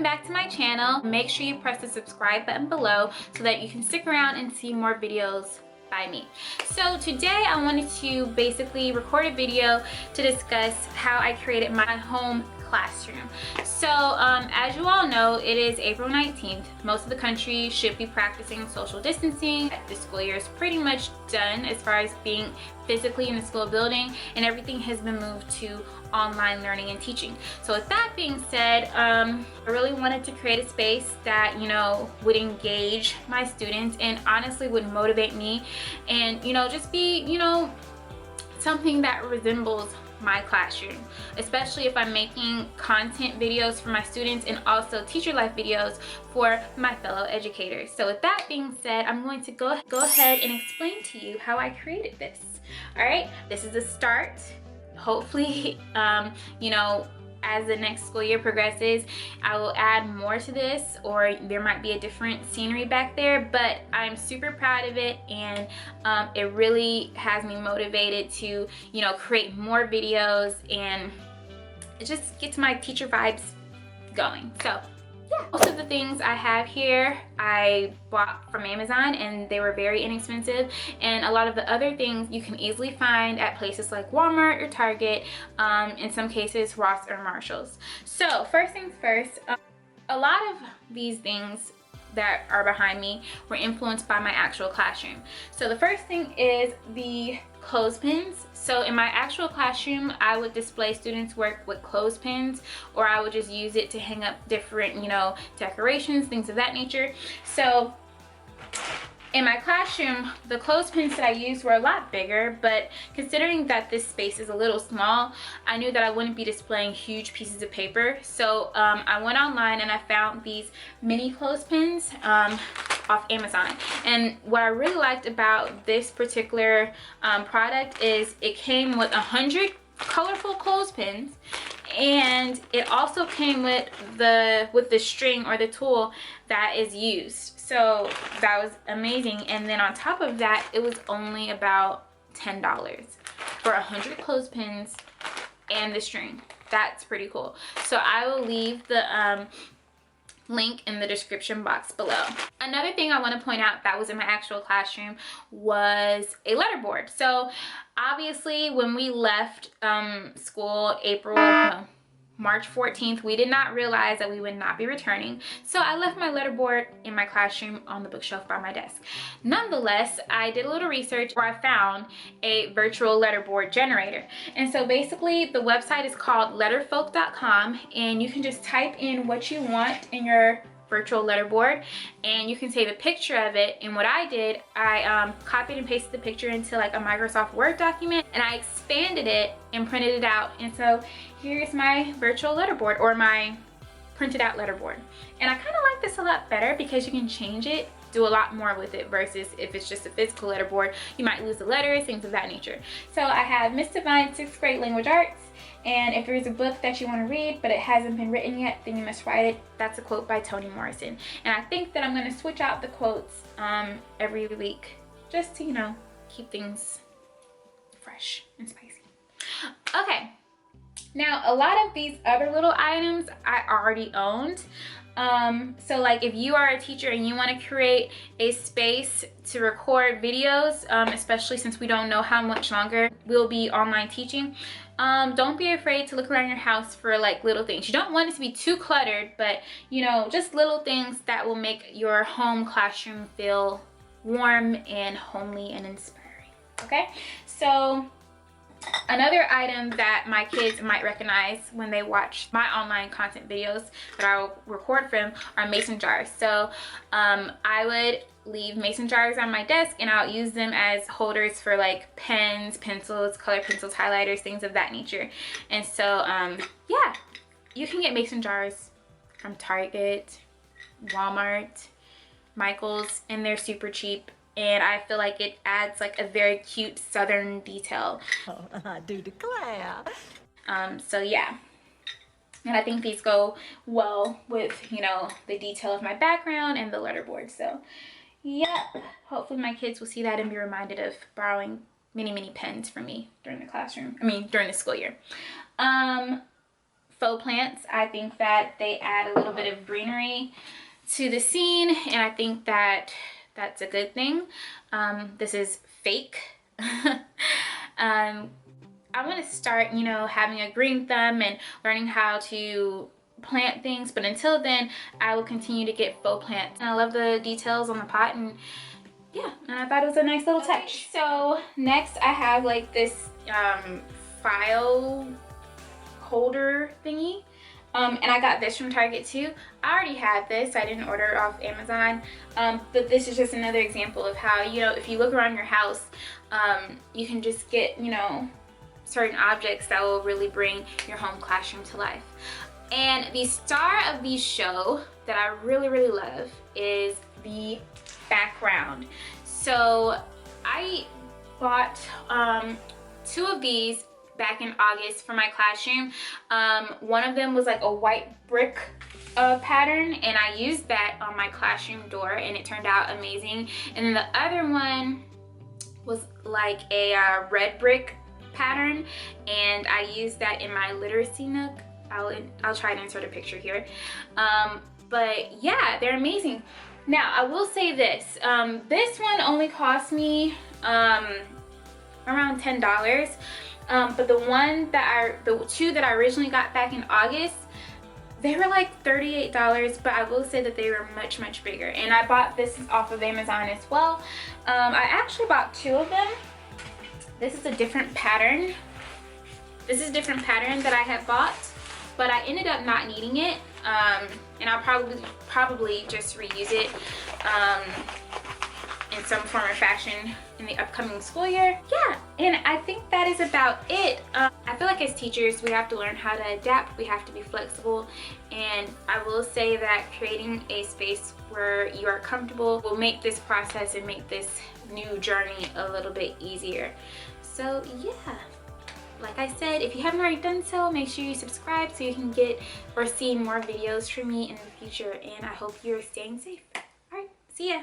back to my channel. Make sure you press the subscribe button below so that you can stick around and see more videos by me. So today I wanted to basically record a video to discuss how I created my home classroom. So as you all know, it is April 19th. Most of the country should be practicing social distancing. The school year is pretty much done as far as being physically in the school building, and everything has been moved to online learning and teaching. So with that being said, I really wanted to create a space that, you know, would engage my students and honestly would motivate me and, you know, just be, you know, something that resembles my classroom, especially if I'm making content videos for my students and also teacher life videos for my fellow educators. So with that being said, I'm going to go ahead and explain to you how I created this. All right, this is a start. Hopefully, you know, as the next school year progresses, I will add more to this, or there might be a different scenery back there, but I'm super proud of it, and it really has me motivated to, you know, create more videos and it just gets my teacher vibes going. So yeah, most of the things I have here I bought from Amazon and they were very inexpensive, and a lot of the other things you can easily find at places like Walmart or Target, in some cases Ross or Marshalls. So first things first, a lot of these things that are behind me were influenced by my actual classroom. So the first thing is the clothespins. So in my actual classroom, I would display students' work with clothespins, or I would just use it to hang up different, you know, decorations, things of that nature. So in my classroom, the clothespins that I used were a lot bigger, but considering that this space is a little small, I knew that I wouldn't be displaying huge pieces of paper. So I went online and I found these mini clothespins off Amazon. And what I really liked about this particular product is it came with 100 colorful clothespins, and it also came with the string or the tool that is used. So that was amazing. And then on top of that, it was only about $10 for 100 clothespins and the string. That's pretty cool. So I will leave the link in the description box below. Another thing I want to point out that was in my actual classroom was a letterboard. So obviously when we left school March 14th, we did not realize that we would not be returning. So I left my letterboard in my classroom on the bookshelf by my desk. Nonetheless, I did a little research where I found a virtual letterboard generator. And so basically the website is called letterfolk.com, and you can just type in what you want in your virtual letterboard and you can save a picture of it. And what I did, I copied and pasted the picture into like a Microsoft Word document, and I expanded it and printed it out. And so here's my virtual letterboard, or my printed out letterboard. And I kind of like this a lot better because you can change it, do a lot more with it, versus if it's just a physical letterboard, you might lose the letters, things of that nature. So I have Miss Divine's 6th grade language arts. And if there's a book that you want to read but it hasn't been written yet, then you must write it. That's a quote by Toni Morrison. And I think that I'm going to switch out the quotes every week just to, you know, keep things fresh and spicy. Okay, now a lot of these other little items I already owned. So like if you are a teacher and you want to create a space to record videos, especially since we don't know how much longer we'll be online teaching, don't be afraid to look around your house for like little things. You don't want it to be too cluttered, but you know, just little things that will make your home classroom feel warm and homely and inspiring. Okay, so another item that my kids might recognize when they watch my online content videos that I'll record from are mason jars. So I would leave mason jars on my desk and I'll use them as holders for like pens, pencils, color pencils, highlighters, things of that nature. And so yeah, you can get mason jars from Target, Walmart, Michael's, and they're super cheap. And I feel like it adds like a very cute southern detail. Oh, I do declare. So yeah, and I think these go well with, you know, the detail of my background and the letterboard. So yeah, hopefully my kids will see that and be reminded of borrowing many pens from me during the classroom, during the school year. faux plants. I think that they add a little bit of greenery to the scene, and I think that that's a good thing. This is fake. I want to start, you know, having a green thumb and learning how to plant things, but until then I will continue to get faux plants. And I love the details on the pot, and yeah, and I thought it was a nice little touch. So next I have like this file holder thingy, and I got this from Target too. I already had this, I didn't order it off Amazon, but this is just another example of how, you know, if you look around your house, you can just get, you know, certain objects that will really bring your home classroom to life. And the star of the show that I really, really love is the background. So I bought 2 of these back in August for my classroom. One of them was like a white brick pattern, and I used that on my classroom door and it turned out amazing. And then the other one was like a red brick pattern, and I used that in my literacy nook. I'll try to insert a picture here. But yeah, they're amazing. Now I will say this, this one only cost me around $10, but the 2 that I originally got back in August, they were like $38, but I will say that they were much, much bigger. And I bought this off of Amazon as well. I actually bought 2 of them. This is a different pattern. This is a different pattern that I had bought, but I ended up not needing it, and I'll probably just reuse it in some form or fashion in the upcoming school year. Yeah, and I think that is about it. I feel like as teachers, we have to learn how to adapt. We have to be flexible, and I will say that creating a space where you are comfortable will make this process and make this new journey a little bit easier. So yeah, like I said, if you haven't already done so, make sure you subscribe so you can get or see more videos from me in the future, and I hope you're staying safe. All right, see ya.